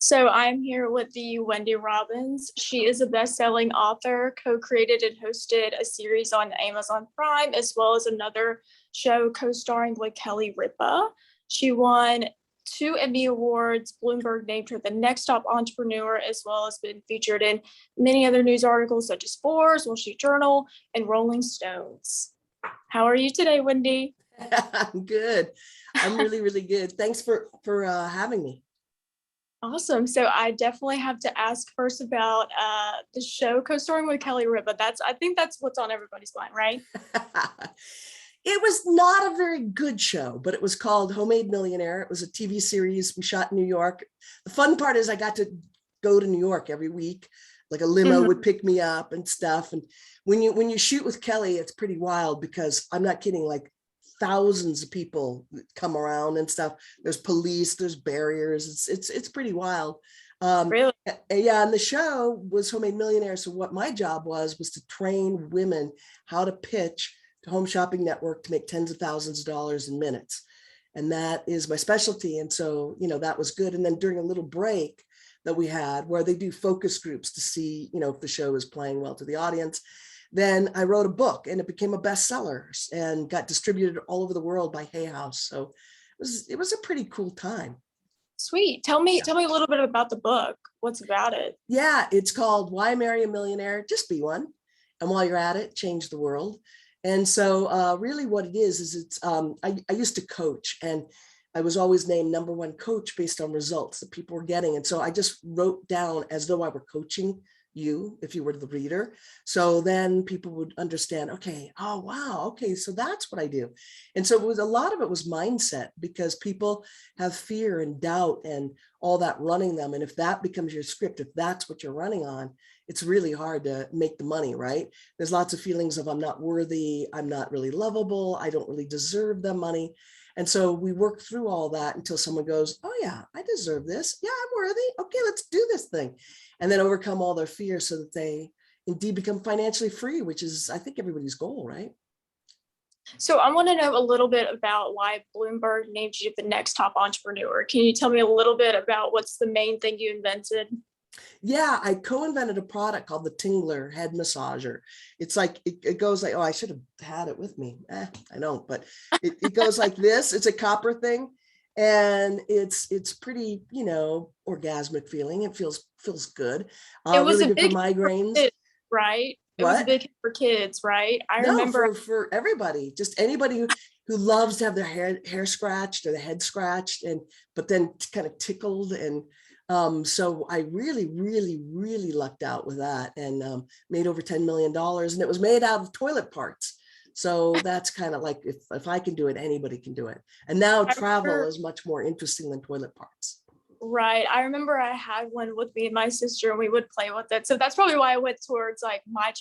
So I'm here with the Wendy Robbins. She is a best-selling author, co-created and hosted a series on Amazon Prime, as well as another show co-starring with Kelly Ripa. She won 2 Emmy Awards. Bloomberg named her the next top entrepreneur, as well as been featured in many other news articles such as Forbes, Wall Street Journal, and Rolling Stones. How are you today, Wendy? I'm good. I'm really, really good. Thanks for having me. Awesome. So I definitely have to ask first about the show co-starring with Kelly Ripa. I think that's what's on everybody's mind, right? It was not a very good show, but it was called Homemade Millionaire. It was a TV series we shot in New York. The fun part is I got to go to New York every week. Like a limo would pick me up and stuff. And when you shoot with Kelly, it's pretty wild because I'm not kidding, like thousands of people come around and stuff. There's police, there's barriers. It's pretty wild. Really? Yeah, and the show was Homemade Millionaire. So what my job was to train women how to pitch to Home Shopping Network to make tens of thousands of dollars in minutes. And that is my specialty. And so, that was good. And then during a little break that we had where they do focus groups to see, if the show is playing well to the audience, then I wrote a book and it became a bestseller and got distributed all over the world by Hay House. So it was a pretty cool time. Sweet. Tell me a little bit about the book. What's about it? Yeah, it's called Why Marry a Millionaire? Just Be One. And while you're at it, change the world. And so really what it is it's, I used to coach and I was always named #1 coach based on results that people were getting. And so I just wrote down as though I were coaching you, if you were the reader. So then people would understand, okay, oh, wow. Okay. So that's what I do. And so a lot of it was mindset because people have fear and doubt and all that running them. And if that becomes your script, if that's what you're running on, it's really hard to make the money, right? There's lots of feelings of I'm not worthy. I'm not really lovable. I don't really deserve the money. And so we work through all that until someone goes, oh yeah, I deserve this. Yeah, I'm worthy. Okay, let's do this thing. And then overcome all their fears so that they indeed become financially free, which is, I think, everybody's goal, right? So I want to know a little bit about why Bloomberg named you the next top entrepreneur. Can you tell me a little bit about what's the main thing you invented? Yeah, I co-invented a product called the Tingler head massager. It's like, it goes like, oh, I should have had it with me. I don't, but it goes like this. It's a copper thing. And it's pretty, orgasmic feeling. It feels good. It was Really a good for big migraines. hit, right? It was a What? big hit for kids, right? I No, remember. for everybody, just anybody who loves to have their hair scratched or the head scratched but then kind of tickled. And so I really, really, really lucked out with that and made over $10 million. And it was made out of toilet parts. So that's kind of like, if I can do it, anybody can do it. And now I travel remember is much more interesting than toilet parts. Right. I remember I had one with me and my sister and we would play with it. So that's probably why I went towards like my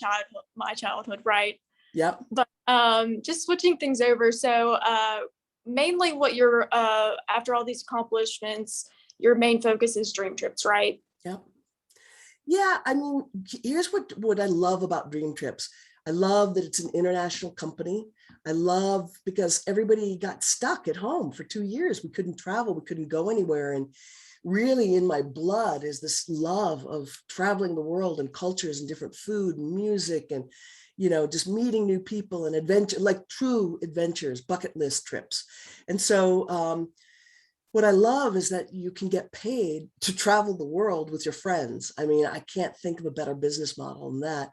childhood, right? Yep. But just switching things over. So mainly what you're after all these accomplishments, your main focus is Dreamtrips, right? Yep. Yeah, I mean, here's what I love about Dreamtrips. I love that it's an international company. I love because everybody got stuck at home for 2 years. We couldn't travel, we couldn't go anywhere. And really in my blood is this love of traveling the world and cultures and different food and music and, just meeting new people and adventure, like true adventures, bucket list trips. And so, what I love is that you can get paid to travel the world with your friends. I mean, I can't think of a better business model than that.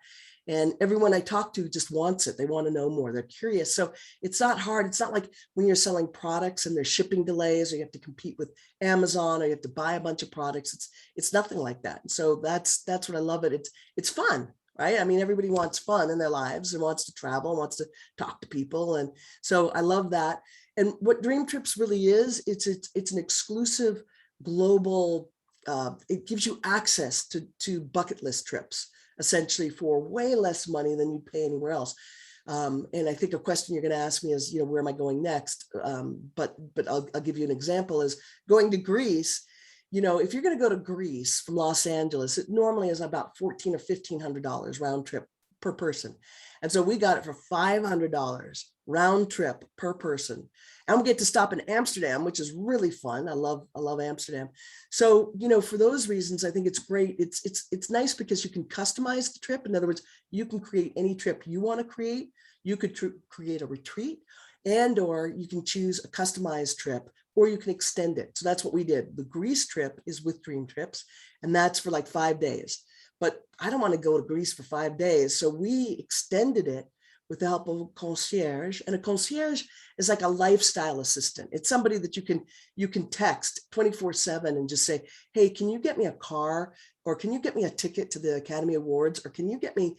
And everyone I talk to just wants it. They want to know more. They're curious. So it's not hard. It's not like when you're selling products and there's shipping delays or you have to compete with Amazon or you have to buy a bunch of products. It's nothing like that. And so that's what I love it. It's fun, right? I mean, everybody wants fun in their lives and wants to travel, and wants to talk to people. And so I love that. And what Dreamtrips really is, it's an exclusive global, it gives you access to bucket list trips, essentially for way less money than you pay anywhere else. And I think a question you're going to ask me is, where am I going next? But I'll give you an example is going to Greece. If you're going to go to Greece from Los Angeles, it normally is about $1,400 or $1,500 round trip per person. And so we got it for $500 round trip per person. And we get to stop in Amsterdam, which is really fun. I love Amsterdam. So, for those reasons, I think it's great. It's nice because you can customize the trip. In other words, you can create any trip you want to create. You could create a retreat, or you can choose a customized trip, or you can extend it. So that's what we did. The Greece trip is with Dreamtrips, and that's for like 5 days. But I don't want to go to Greece for 5 days. So we extended it with the help of a concierge. And a concierge is like a lifestyle assistant. It's somebody that you can text 24/7 and just say, hey, can you get me a car? Or can you get me a ticket to the Academy Awards? Or can you get me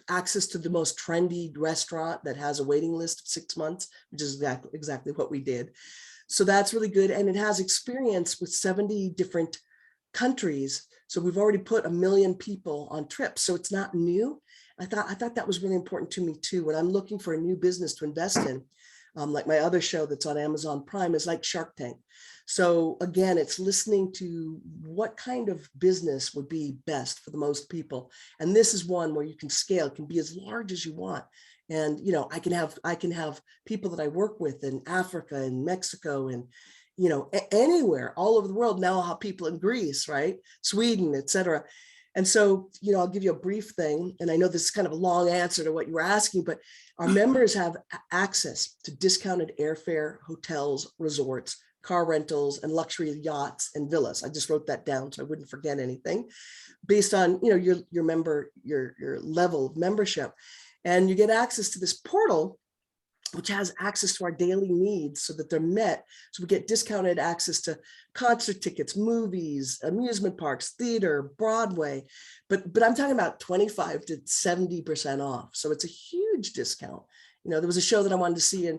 access to the most trendy restaurant that has a waiting list of 6 months, which is exactly what we did. So that's really good. And it has experience with 70 different countries. So we've already put 1 million people on trips. So it's not new. I thought that was really important to me too. When I'm looking for a new business to invest in, like my other show that's on Amazon Prime is like Shark Tank. So again, it's listening to what kind of business would be best for the most people. And this is one where you can scale, it can be as large as you want. And, I can have people that I work with in Africa and Mexico and, anywhere, all over the world. Now I'll have people in Greece, right? Sweden, etc. And so, I'll give you a brief thing. And I know this is kind of a long answer to what you were asking, but our members have access to discounted airfare, hotels, resorts, car rentals, and luxury yachts and villas. I just wrote that down so I wouldn't forget anything based on, your level of membership. And you get access to this portal, which has access to our daily needs so that they're met. So we get discounted access to concert tickets, movies, amusement parks, theater, Broadway. But I'm talking about 25 to 70% off. So it's a huge discount. There was a show that I wanted to see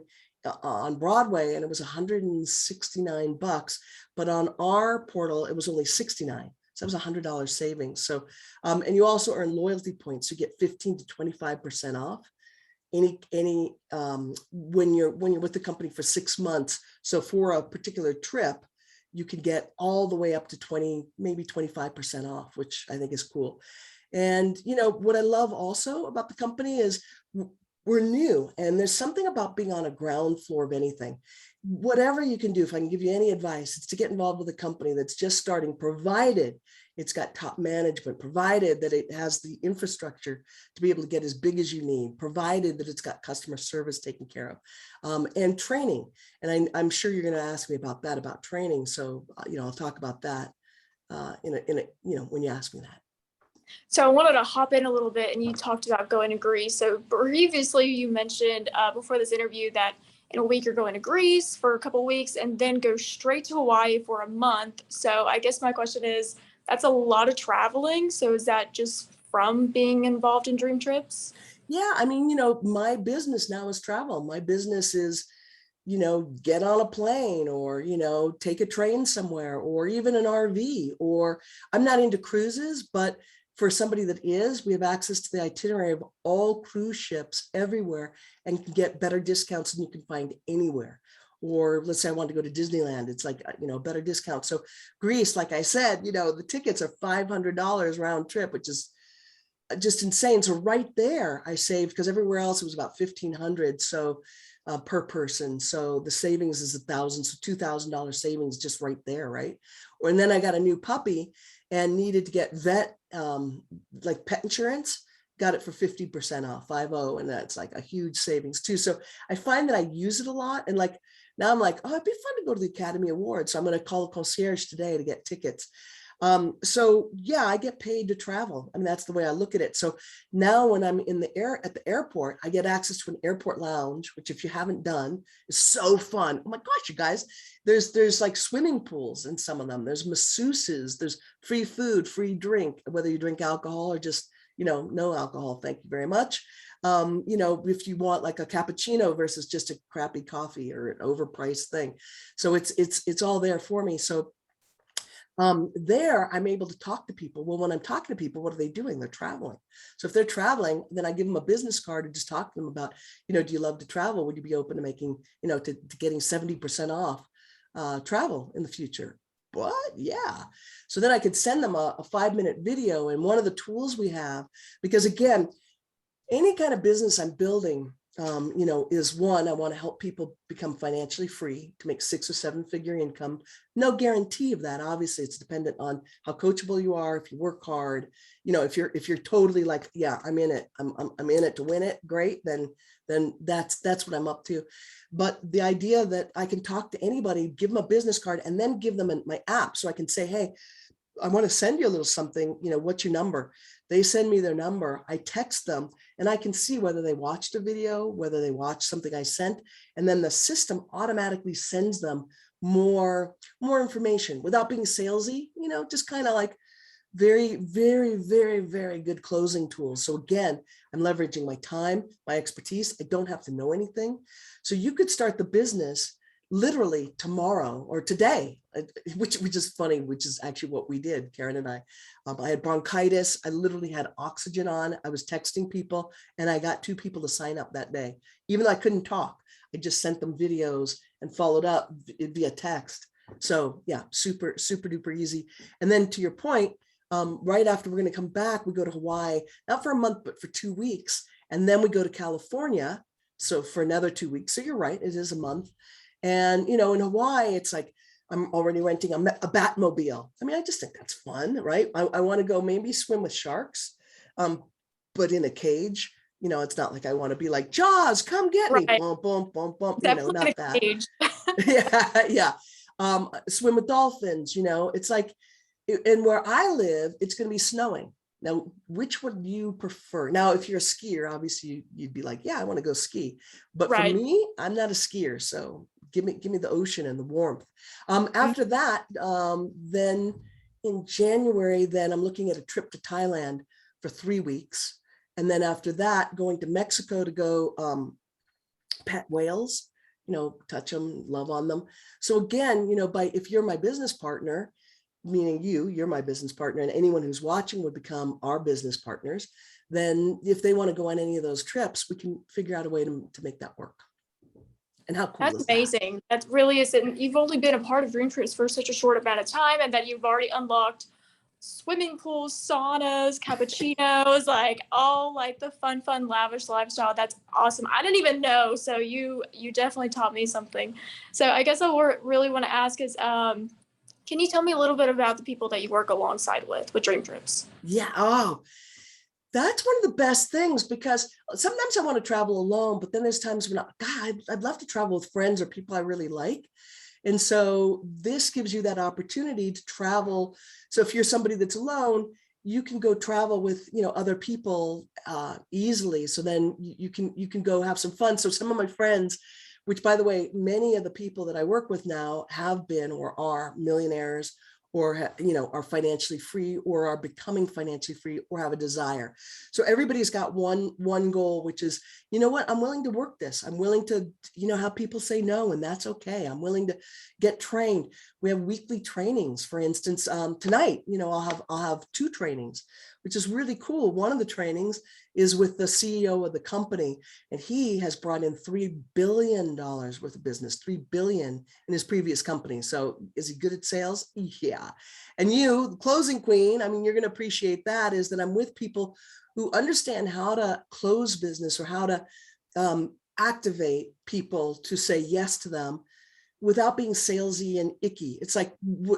on Broadway, and it was $169, but on our portal, it was only $69. So that was $100 savings. So, and you also earn loyalty points. You get 15 to 25% off when you're with the company for 6 months. So for a particular trip, you can get all the way up to 20, maybe 25% off, which I think is cool. And, what I love also about the company is we're new, and there's something about being on a ground floor of anything. Whatever you can do, if I can give you any advice, it's to get involved with a company that's just starting, provided it's got top management, provided that it has the infrastructure to be able to get as big as you need, provided that it's got customer service taken care of, and training. And I'm sure you're going to ask me about that, about training. So, I'll talk about that when you ask me that. So I wanted to hop in a little bit, and you talked about going to Greece. So previously you mentioned before this interview that in a week you're going to Greece for a couple of weeks and then go straight to Hawaii for a month. So I guess my question is, that's a lot of traveling. So is that just from being involved in Dreamtrips? Yeah, I mean, my business now is travel. My business is, get on a plane or, take a train somewhere or even an RV, or I'm not into cruises, but for somebody that is, we have access to the itinerary of all cruise ships everywhere and can get better discounts than you can find anywhere. Or let's say I want to go to Disneyland, it's like, better discount. So Greece, like I said, the tickets are $500 round trip, which is just insane. So right there I saved, because everywhere else it was about $1,500. So per person. So the savings is $1,000. So $2,000 savings just right there. Right. And then I got a new puppy and needed to get vet, like pet insurance, got it for 50% off, 50. And that's like a huge savings too. So I find that I use it a lot. And like, now I'm like, oh, it'd be fun to go to the Academy Awards. So I'm going to call a concierge today to get tickets. So yeah, I get paid to travel. I mean, that's the way I look at it. So now when I'm at the airport, I get access to an airport lounge, which if you haven't done is so fun. Oh my gosh, you guys, there's like swimming pools in some of them. There's masseuses, there's free food, free drink, whether you drink alcohol or just, no alcohol. Thank you very much. If you want like a cappuccino versus just a crappy coffee or an overpriced thing. So it's all there for me. So there I'm able to talk to people. Well, when I'm talking to people, what are they doing? They're traveling. So if they're traveling, then I give them a business card and just talk to them about, do you love to travel? Would you be open to making, to getting 70% off travel in the future? what? Yeah. So then I could send them a 5-minute video. And one of the tools we have, because again, any kind of business I'm building, is one, I want to help people become financially free to make 6 or 7-figure income. No guarantee of that. Obviously, it's dependent on how coachable you are. If you work hard, if you're totally like, yeah, I'm in it. I'm in it to win it. Great. Then that's what I'm up to. But the idea that I can talk to anybody, give them a business card, and then give them my app, so I can say, hey, I want to send you a little something, what's your number? They send me their number, I text them, and I can see whether they watched a video, whether they watched something I sent, and then the system automatically sends them more information without being salesy, just kind of like very, very, very, very good closing tools. So again, I'm leveraging my time, my expertise. I don't have to know anything. So you could start the business literally tomorrow or today, which is funny, which is actually what we did, Karen and I. I had bronchitis. I literally had oxygen on. I was texting people, and I got 2 people to sign up that day. Even though I couldn't talk, I just sent them videos and followed up via text. So yeah, super, super duper easy. And then to your point, right after we're going to come back, we go to Hawaii, not for a month, but for 2 weeks. And then we go to California. So for another 2 weeks. So you're right, it is a month. And, in Hawaii, it's like, I'm already renting a Batmobile. I mean, I just think that's fun, right? I want to go maybe swim with sharks, but in a cage. It's not like I want to be like, Jaws, come get me. Right. Boom, boom, boom, boom. Definitely Not in a that. cage. Yeah. Swim with dolphins, it's like, and where I live, it's going to be snowing. Now, which would you prefer? Now, if you're a skier, obviously you'd be like, yeah, I want to go ski. But for Right. me, I'm not a skier. So give me the ocean and the warmth. After that, then in January, then I'm looking at a trip to Thailand for 3 weeks. And then after that, going to Mexico to go pet whales, touch them, love on them. So again, if you're my business partner, meaning you're my business partner, and anyone who's watching would become our business partners, then if they want to go on any of those trips, we can figure out a way to make that work. And how cool That's is that? amazing. That really is. And you've only been a part of Dreamtrips for such a short amount of time, and that you've already unlocked swimming pools, saunas, cappuccinos, like all like the fun, lavish lifestyle. That's awesome. I didn't even know. So you definitely taught me something. So I guess I really want to ask is, can you tell me a little bit about the people that you work alongside with Dreamtrips? Yeah. Oh, that's one of the best things, because sometimes I want to travel alone, but then there's times when I'd love to travel with friends or people I really like. And so this gives you that opportunity to travel. So if you're somebody that's alone, you can go travel with, other people easily. So then you can go have some fun. So some of my friends, which by the way, many of the people that I work with now have been or are millionaires, or are financially free, or are becoming financially free, or have a desire. So everybody's got one goal, which is, what, I'm willing to work this. I'm willing to, have people say no, and that's okay. I'm willing to get trained. We have weekly trainings. For instance, tonight, I'll have 2 trainings, which is really cool. One of the trainings is with the CEO of the company, and he has brought in $3 billion worth of business, $3 billion in his previous company. So is he good at sales? Yeah. And you, the closing queen, I mean, you're going to appreciate that, is that I'm with people who understand how to close business, or how to activate people to say yes to them without being salesy and icky. It's like,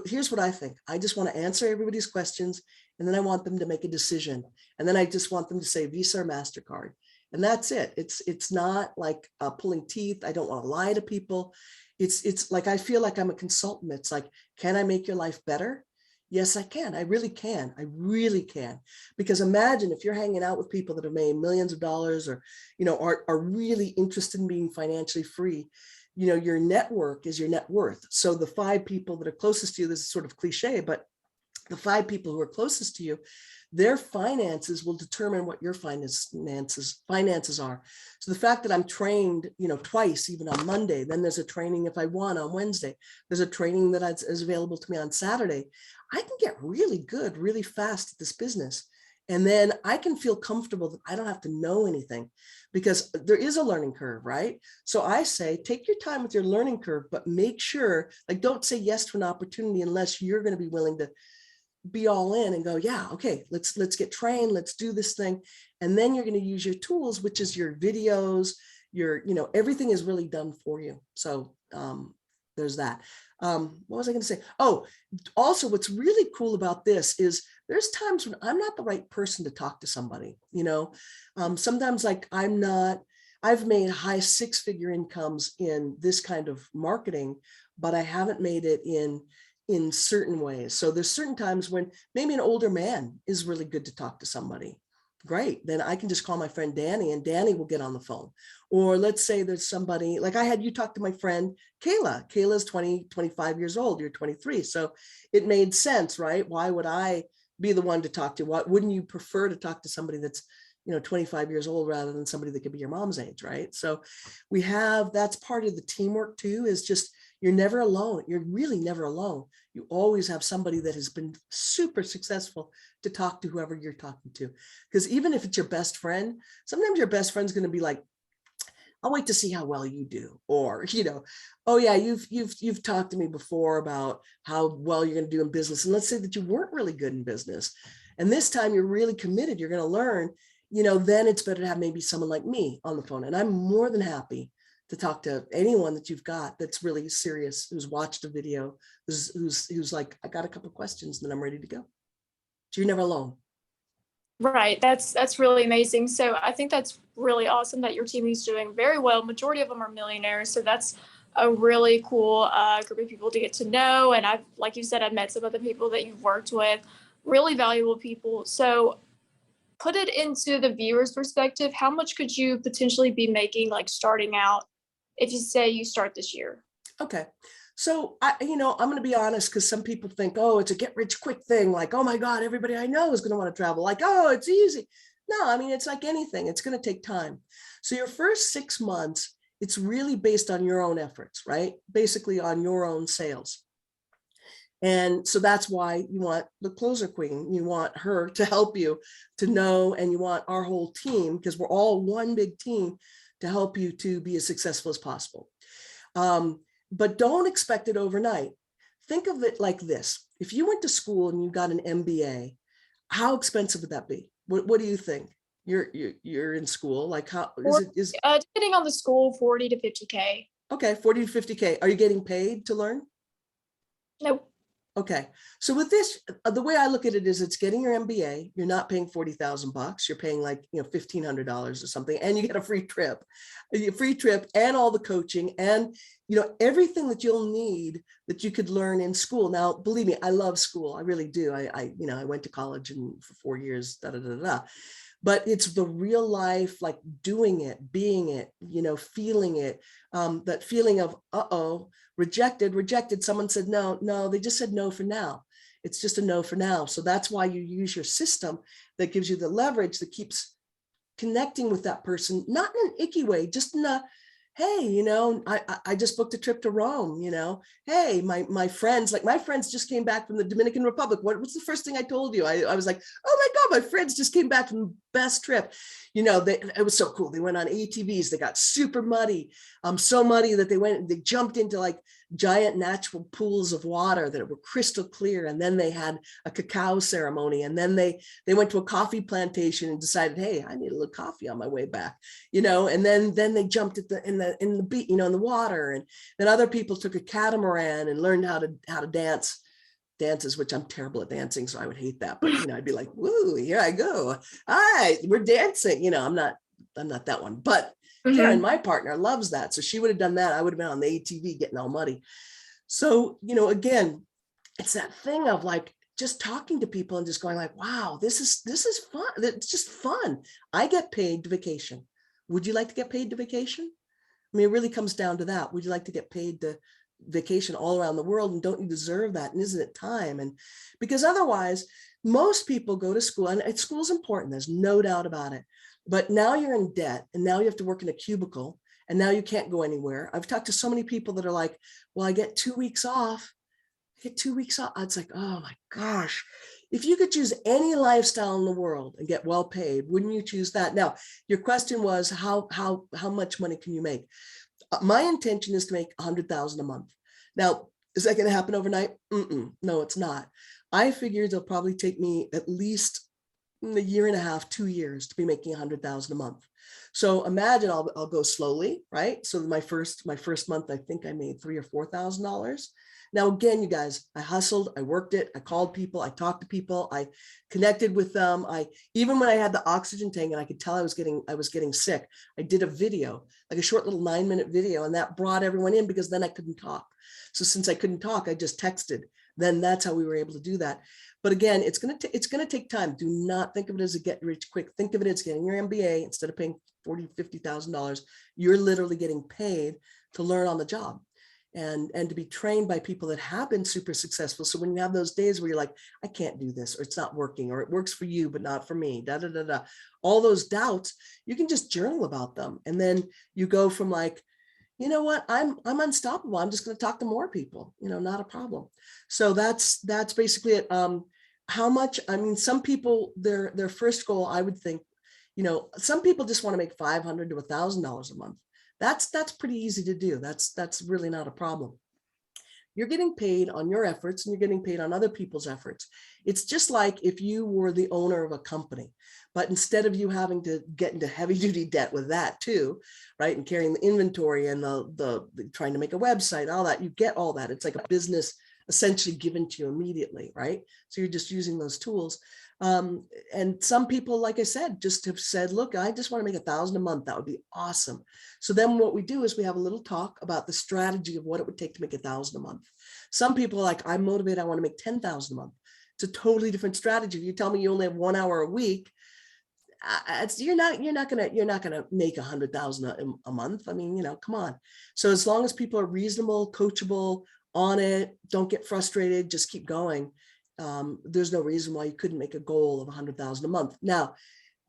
here's what I think. I just want to answer everybody's questions, and then I want them to make a decision. And then I just want them to say Visa or MasterCard. And that's it. It's not like pulling teeth. I don't want to lie to people. It's like, I feel like I'm a consultant. It's like, can I make your life better? Yes, I can. I really can. I really can. Because imagine if you're hanging out with people that have made millions of dollars, or, are really interested in being financially free. Your network is your net worth. So the 5 people that are closest to you, this is sort of cliche, but the 5 people who are closest to you, their finances will determine what your finances are. So the fact that I'm trained, twice, even on Monday, then there's a training if I want on Wednesday, there's a training that is available to me on Saturday. I can get really good, really fast at this business. And then I can feel comfortable that I don't have to know anything, because there is a learning curve, right? So I say, take your time with your learning curve, but make sure, like, don't say yes to an opportunity unless you're going to be willing to be all in and go, yeah, okay, let's get trained, let's do this thing. And then you're going to use your tools, which is your videos, your, everything is really done for you. So there's that. What was I going to say? Oh, also what's really cool about this is there's times when I'm not the right person to talk to somebody, sometimes like I've made high 6-figure incomes in this kind of marketing, but I haven't made it in certain ways. So there's certain times when maybe an older man is really good to talk to somebody. Great. Then I can just call my friend Danny and Danny will get on the phone. Or let's say there's somebody like I had you talk to my friend Kayla. Kayla's 25 years old. You're 23. So it made sense, right? Why would I be the one to talk to? What wouldn't you prefer to talk to somebody that's 25 years old rather than somebody that could be your mom's age, right? So that's part of the teamwork too, is just, you're never alone. You're really never alone. You always have somebody that has been super successful to talk to whoever you're talking to. Because even if it's your best friend, sometimes your best friend's going to be like, I'll wait to see how well you do. Or, oh yeah, you've talked to me before about how well you're going to do in business. And let's say that you weren't really good in business. And this time you're really committed, you're going to learn, then it's better to have maybe someone like me on the phone. And I'm more than happy to talk to anyone that you've got that's really serious, who's watched a video, who's like, I got a couple of questions, and then I'm ready to go. So you're never alone. Right. That's really amazing. So I think that's really awesome that your team is doing very well. Majority of them are millionaires. So that's a really cool group of people to get to know. And I've, like you said, I've met some of the people that you've worked with, really valuable people. So put it into the viewer's perspective. How much could you potentially be making, like starting out, if you say you start this year? Okay. So I'm going to be honest, because some people think, oh, it's a get rich quick thing. Like, oh my God, everybody I know is going to want to travel. Like, oh, it's easy. No, I mean, it's like anything. It's going to take time. So your first 6 months, it's really based on your own efforts, right? Basically on your own sales. And so that's why you want the closer queen. You want her to help you to know, and you want our whole team, because we're all one big team, to help you to be as successful as possible. But don't expect it overnight. Think of it like this. If you went to school and you got an MBA, how expensive would that be? What do you think? You're in school, like how is it? Depending on the school, 40 to 50K. Okay, 40 to 50K. Are you getting paid to learn? Nope. Okay, so with this, the way I look at it is, it's getting your MBA. You're not paying $40,000. You're paying like $1,500 or something, and you get a free trip, and all the coaching, and everything that you'll need that you could learn in school. Now, believe me, I love school. I really do. I went to college and for 4 years, but it's the real life, like doing it, being it, feeling it, that feeling of, rejected. Someone said, no, they just said no for now. It's just a no for now. So that's why you use your system that gives you the leverage that keeps connecting with that person, not in an icky way, just in a, hey, I just booked a trip to Rome, hey, my friends just came back from the Dominican Republic. What's the first thing I told you? I was like, oh my God, my friends just came back from the best trip. It was so cool. They went on ATVs. They got super muddy, so muddy that they jumped into like giant natural pools of water that were crystal clear. And then they had a cacao ceremony. And then they went to a coffee plantation and decided, hey, I need a little coffee on my way back, and then they jumped in the water. And then other people took a catamaran and learned how to dances, which I'm terrible at dancing, so I would hate that. But I'd be like, woo, here I go. All right, we're dancing. I'm not that one. But Karen, my partner, loves that. So she would have done that. I would have been on the ATV getting all muddy. So, again, it's that thing of like just talking to people and just going like, wow, this is fun. It's just fun. I get paid to vacation. Would you like to get paid to vacation? I mean, it really comes down to that. Would you like to get paid to vacation all around the world, and don't you deserve that? And isn't it time? And because otherwise, most people go to school, and school's important. There's no doubt about it. But now you're in debt, and now you have to work in a cubicle, and now you can't go anywhere. I've talked to so many people that are like, well, I get 2 weeks off. I get 2 weeks off. It's like, oh my gosh, if you could choose any lifestyle in the world and get well paid, wouldn't you choose that? Now, your question was how much money can you make? My intention is to make $100,000 a month. Now, is that going to happen overnight? No, it's not. I figured it'll probably take me at least a year and a half, 2 years to be making $100,000 a month. So imagine I'll go slowly, right? So my first month, I think I made $3,000 or $4,000. Now, again, you guys, I hustled, I worked it, I called people, I talked to people, I connected with them. Even when I had the oxygen tank and I could tell I was getting sick, I did a video, like a short little 9-minute video, and that brought everyone in because then I couldn't talk. So since I couldn't talk, I just texted. Then that's how we were able to do that. But again, it's going to take time. Do not think of it as a get rich quick. Think of it as getting your MBA. Instead of paying $40,000, $50,000, you're literally getting paid to learn on the job and to be trained by people that have been super successful. So when you have those days where you're like, I can't do this, or it's not working, or it works for you, but not for me, all those doubts, you can just journal about them. And then you go from like, you know what, I'm unstoppable. I'm just going to talk to more people, not a problem. So that's basically it. How much, I mean, some people, their first goal, I would think, some people just want to make $500 to $1,000 a month. That's pretty easy to do. That's really not a problem. You're getting paid on your efforts and you're getting paid on other people's efforts. It's just like if you were the owner of a company, but instead of you having to get into heavy duty debt with that too, right? And carrying the inventory and the trying to make a website, all that, you get all that. It's like a business essentially given to you immediately, right? So you're just using those tools. And some people, like I said, just have said, look, I just want to make $1,000 a month. That would be awesome. So then what we do is we have a little talk about the strategy of what it would take to make $1,000 a month. Some people are like, I'm motivated, I want to make $10,000 a month. It's a totally different strategy. If you tell me you only have 1 hour a week, you're not gonna make 100,000 a month. I mean, come on. So as long as people are reasonable, coachable, on it, don't get frustrated, just keep going. There's no reason why you couldn't make a goal of 100,000 a month. Now,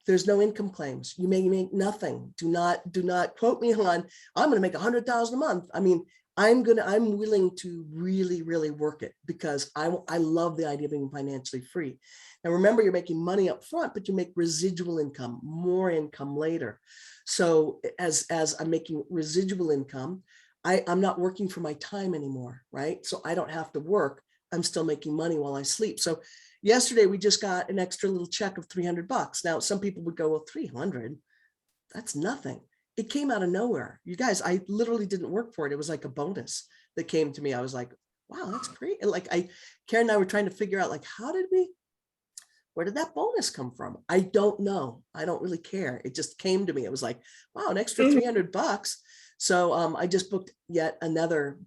there's no income claims. You may make nothing. Do not quote me on, I'm going to make 100,000 a month. I mean, I'm willing to really, really work it because I love the idea of being financially free. Now, remember, you're making money up front, but you make residual income, more income later. So as I'm making residual income, I'm not working for my time anymore, right? So I don't have to work. I'm still making money while I sleep. So yesterday we just got an extra little check of $300. Now, some people would go, well, 300, that's nothing. It came out of nowhere. You guys, I literally didn't work for it. It was like a bonus that came to me. I was like, wow, that's great. And like Karen and I were trying to figure out like, where did that bonus come from? I don't know. I don't really care. It just came to me. It was like, wow, an extra $300. So I just booked yet another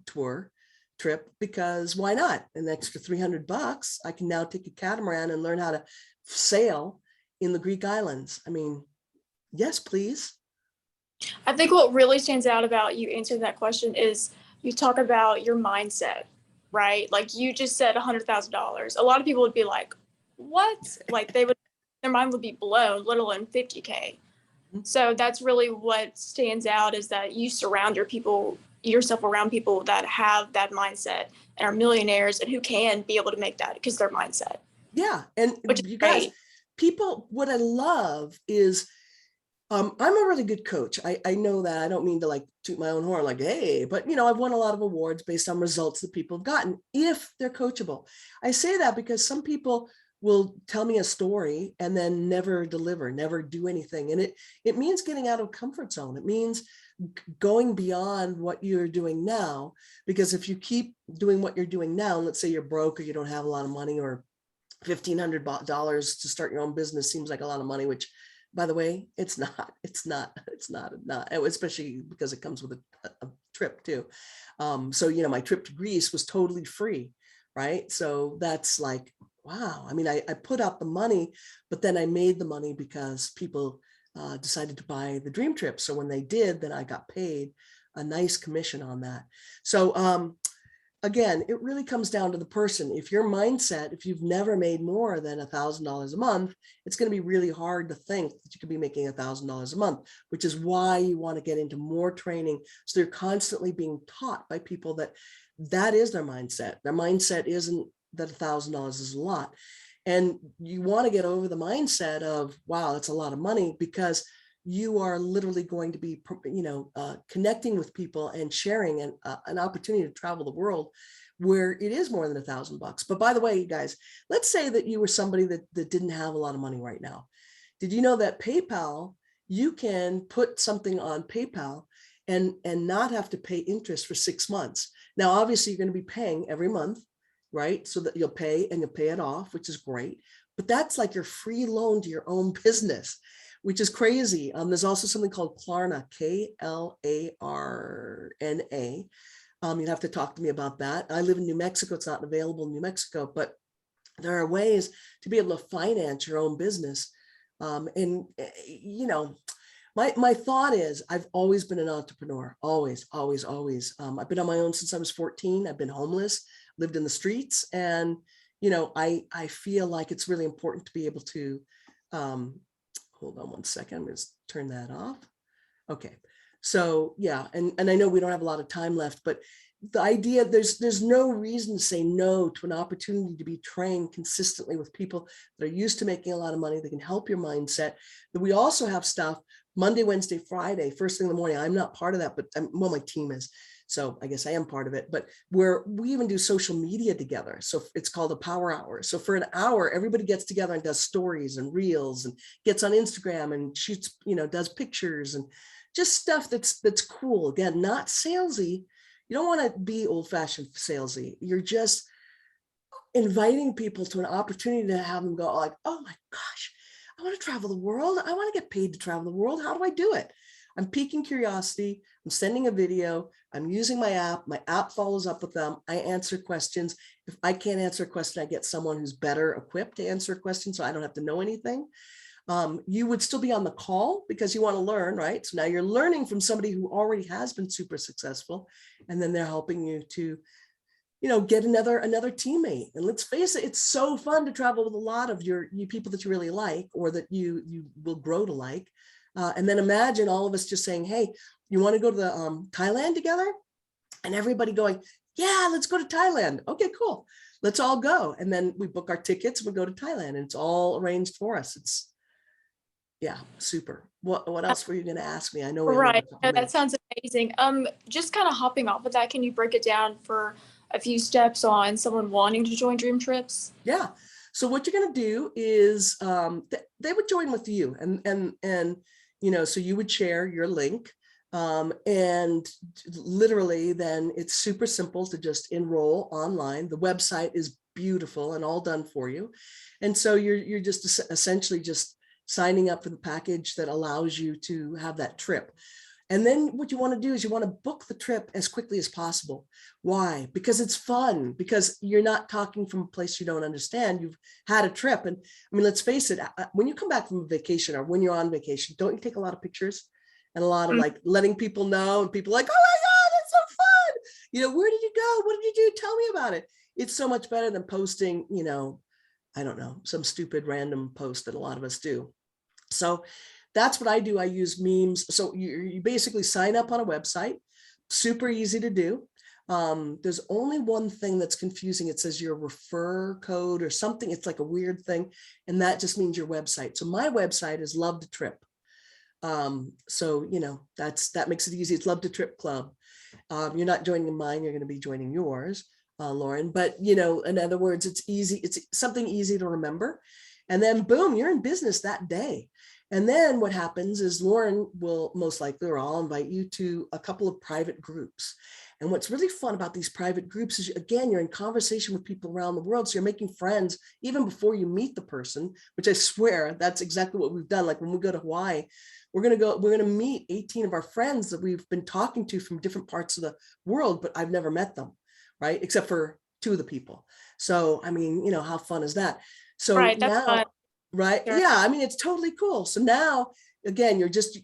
trip because why not? An extra $300. I can now take a catamaran and learn how to sail in the Greek islands. I mean, yes, please. I think what really stands out about you answering that question is you talk about your mindset, right? Like you just said $100,000. A lot of people would be like, what? Like their mind would be blown, let alone 50K. So that's really what stands out is that you surround yourself around people that have that mindset and are millionaires and who can be able to make that because their mindset. Yeah. And you guys, people, what I love is I'm a really good coach. I know that. I don't mean to like toot my own horn like, hey, but I've won a lot of awards based on results that people have gotten if they're coachable. I say that because some people will tell me a story and then never deliver, never do anything. And it means getting out of comfort zone. It means going beyond what you're doing now, because if you keep doing what you're doing now, let's say you're broke or you don't have a lot of money or $1,500 to start your own business seems like a lot of money, which by the way, it's not, especially because it comes with a trip too. So, my trip to Greece was totally free, right? So that's like, wow. I mean, I put out the money, but then I made the money because people decided to buy the Dreamtrips. So when they did, then I got paid a nice commission on that. So again, it really comes down to the person. If your mindset, if you've never made more than $1,000 a month, it's going to be really hard to think that you could be making $1,000 a month, which is why you want to get into more training. So they're constantly being taught by people that is their mindset. Their mindset isn't that $1,000 is a lot. And you want to get over the mindset of, wow, that's a lot of money, because you are literally going to be, connecting with people and sharing an opportunity to travel the world where it is more than $1,000. But by the way, you guys, let's say that you were somebody that didn't have a lot of money right now. Did you know that PayPal, you can put something on PayPal and not have to pay interest for 6 months? Now, obviously, you're going to be paying every month, right? So that you'll pay and you'll pay it off, which is great. But that's like your free loan to your own business, which is crazy. There's also something called Klarna, Klarna. You'd have to talk to me about that. I live in New Mexico. It's not available in New Mexico, but there are ways to be able to finance your own business. My thought is, I've always been an entrepreneur, always, always, always. I've been on my own since I was 14. I've been homeless, lived in the streets. And, I feel like it's really important to be able to, hold on one second, I'm going to turn that off. Okay. So yeah, and I know we don't have a lot of time left, but the idea, there's no reason to say no to an opportunity to be trained consistently with people that are used to making a lot of money, that can help your mindset. That we also have stuff Monday, Wednesday, Friday, first thing in the morning. I'm not part of that, but my team is. So I guess I am part of it, but where we even do social media together. So it's called a power hour. So for an hour, everybody gets together and does stories and reels and gets on Instagram and shoots, does pictures and just stuff that's cool. Again, not salesy. You don't want to be old-fashioned salesy. You're just inviting people to an opportunity to have them go like, oh my gosh, I want to travel the world. I want to get paid to travel the world. How do I do it? I'm piquing curiosity. I'm sending a video. I'm using my app. My app follows up with them. I answer questions. If I can't answer a question, I get someone who's better equipped to answer a question, so I don't have to know anything. You would still be on the call because you want to learn, right? So now you're learning from somebody who already has been super successful, and then they're helping you to, get another teammate. And let's face it, it's so fun to travel with a lot of you people that you really like, or that you will grow to like. And then imagine all of us just saying, hey, you want to go to the Thailand together? And everybody going, yeah, let's go to Thailand. Okay, cool. Let's all go. And then we book our tickets, we go to Thailand, and it's all arranged for us. Yeah, super. What else were you going to ask me? I know we only have Right. a couple No, that minutes. sounds amazing. Just kind of hopping off of that, can you break it down for a few steps on someone wanting to join Dreamtrips? Yeah. So what you're going to do is they would join with you, and so you would share your link, and literally then it's super simple to just enroll online. The website is beautiful and all done for you, and so you're just essentially just signing up for the package that allows you to have that trip. And then what you want to do is you want to book the trip as quickly as possible. Why? Because it's fun, because you're not talking from a place you don't understand. You've had a trip. And I mean, let's face it, when you come back from a vacation, or when you're on vacation, don't you take a lot of pictures and a lot of like letting people know, and people like, oh my God, that's so fun. Where did you go? What did you do? Tell me about it. It's so much better than posting, I don't know, some stupid random post that a lot of us do. So that's what I do. I use memes. So you basically sign up on a website, super easy to do. There's only one thing that's confusing. It says your refer code or something. It's like a weird thing. And that just means your website. So my website is Love to Trip. So, that makes it easy. It's Love to Trip Club. You're not joining mine. You're going to be joining yours, Lauren. But, in other words, it's easy. It's something easy to remember. And then boom, you're in business that day. And then what happens is Lauren will most likely, or I'll invite you to a couple of private groups. And what's really fun about these private groups is, again, you're in conversation with people around the world. So you're making friends even before you meet the person, which I swear that's exactly what we've done. Like when we go to Hawaii, we're going to meet 18 of our friends that we've been talking to from different parts of the world, but I've never met them, right? Except for 2 of the people. So, I mean, how fun is that? So Right. That's now, fun. right? Sure. Yeah, I mean, it's totally cool. So now, again, you're just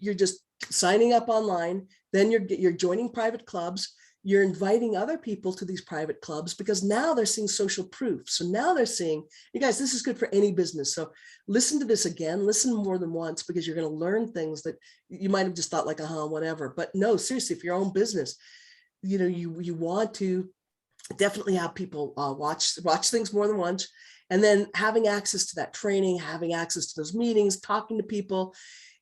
signing up online, then you're joining private clubs, you're inviting other people to these private clubs, because now they're seeing social proof. So now they're seeing, you guys, this is good for any business. So listen to this again, listen more than once, because you're going to learn things that you might have just thought like, whatever. But no, seriously, if your own business, you want to definitely have people watch things more than once, and then having access to that training, having access to those meetings, talking to people,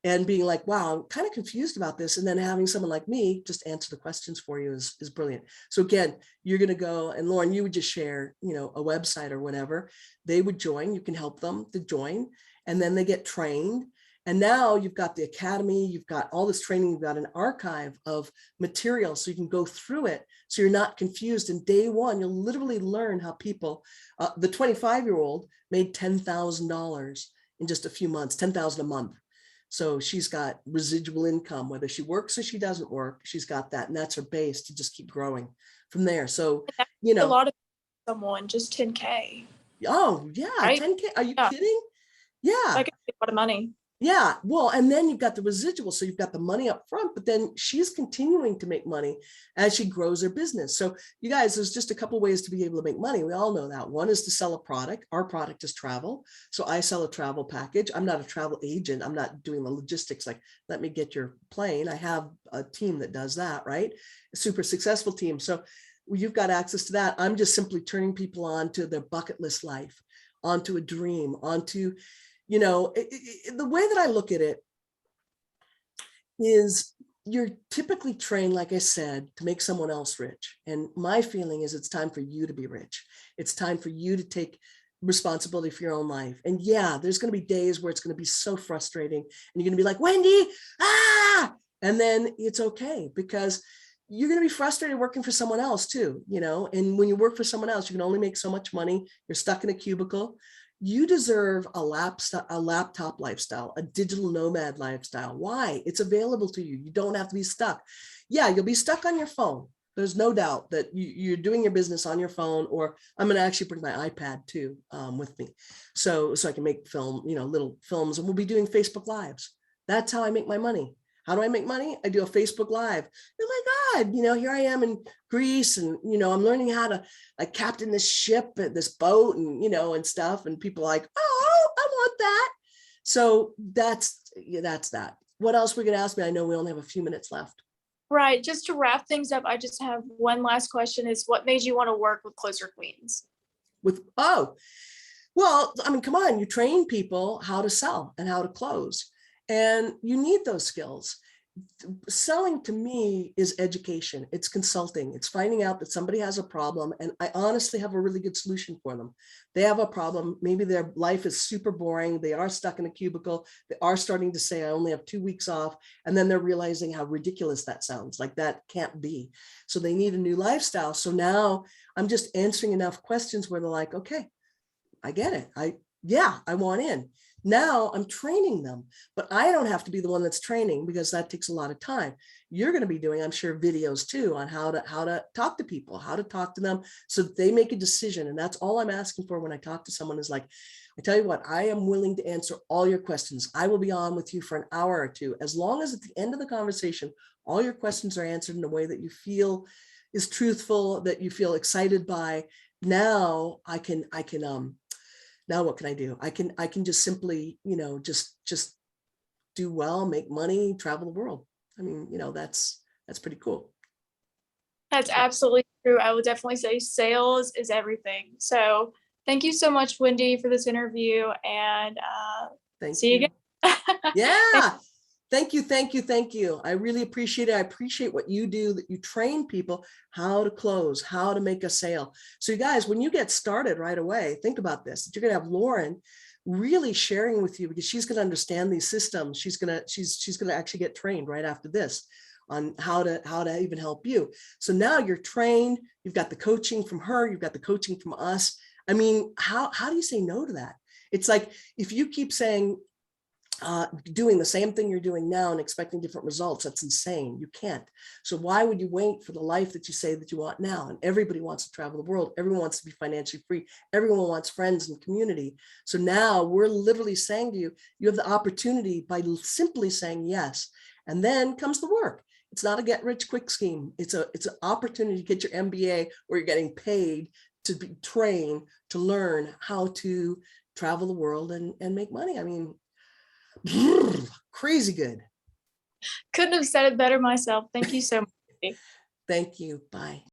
and being like, wow, I'm kind of confused about this. And then having someone like me just answer the questions for you is brilliant. So again, you're going to go, and Lauren, you would just share, a website or whatever. They would join, you can help them to join, and then they get trained. And now you've got the academy, you've got all this training, you've got an archive of material so you can go through it. So you're not confused. And day one, you'll literally learn how people, the 25-year-old made $10,000 in just a few months, 10,000 a month. So she's got residual income, whether she works or she doesn't work, she's got that. And that's her base to just keep growing from there. So, A lot of someone just 10K. Oh yeah, right? 10K. Are you Yeah. kidding? Yeah. Like a lot of money. Yeah. Well, and then you've got the residual. So you've got the money up front, but then she's continuing to make money as she grows her business. So you guys, there's just a couple ways to be able to make money. We all know that. One is to sell a product. Our product is travel. So I sell a travel package. I'm not a travel agent. I'm not doing the logistics like, let me get your plane. I have a team that does that, right? A super successful team. So you've got access to that. I'm just simply turning people on to their bucket list life, onto a dream, onto, the way that I look at it is you're typically trained, like I said, to make someone else rich. And my feeling is it's time for you to be rich. It's time for you to take responsibility for your own life. And yeah, there's going to be days where it's going to be so frustrating and you're going to be like, Wendy, and then it's okay, because you're going to be frustrated working for someone else too, and when you work for someone else, you can only make so much money. You're stuck in a cubicle. You deserve a laptop lifestyle, a digital nomad lifestyle. Why? It's available to you. You don't have to be stuck. Yeah, you'll be stuck on your phone. There's no doubt that you're doing your business on your phone, or I'm going to actually bring my iPad too with me. So I can make little films, and we'll be doing Facebook Lives. That's how I make my money. How do I make money? I do a Facebook Live. Oh my God, here I am in Greece, and, I'm learning how to captain this ship, this boat, and, and stuff. And people are like, oh, I want that. So that's that. What else were you going to ask me? I know we only have a few minutes left. Right. Just to wrap things up, I just have one last question is, what made you want to work with Closer Queens? Well, I mean, come on, you train people how to sell and how to close. And you need those skills. Selling to me is education. It's consulting. It's finding out that somebody has a problem, and I honestly have a really good solution for them. They have a problem. Maybe their life is super boring. They are stuck in a cubicle. They are starting to say, I only have 2 weeks off. And then they're realizing how ridiculous that sounds. Like, that can't be. So they need a new lifestyle. So now I'm just answering enough questions where they're like, okay, I get it. I want in. Now I'm training them, but I don't have to be the one that's training, because that takes a lot of time. You're going to be doing, I'm sure, videos too on how to talk to people, how to talk to them so that they make a decision. And that's all I'm asking for when I talk to someone, is like, I tell you what, I am willing to answer all your questions. I will be on with you for an hour or two, as long as at the end of the conversation, all your questions are answered in a way that you feel is truthful, that you feel excited by. Now now what can I do? I can just simply, just do well, make money, travel the world. I mean, that's pretty cool. That's absolutely true. I would definitely say sales is everything. So thank you so much, Wendy, for this interview, and see you again. Yeah. Thank you. I really appreciate it. I appreciate what you do, that you train people how to close, how to make a sale. So you guys, when you get started right away, think about this, that you're going to have Lauren really sharing with you, because she's going to understand these systems. She's going to actually get trained right after this on how to even help you. So now you're trained, you've got the coaching from her, you've got the coaching from us. I mean, how do you say no to that? It's like, if you keep saying, doing the same thing you're doing now and expecting different results, that's insane. You can't. So why would you wait for the life that you say that you want now? And everybody wants to travel the world. Everyone wants to be financially free. Everyone wants friends and community. So now we're literally saying to you, you have the opportunity by simply saying yes. And then comes the work. It's not a get rich quick scheme. It's an opportunity to get your MBA, where you're getting paid to be trained to learn how to travel the world and make money. I mean, crazy good. Couldn't have said it better myself. Thank you so much. Thank you. Bye.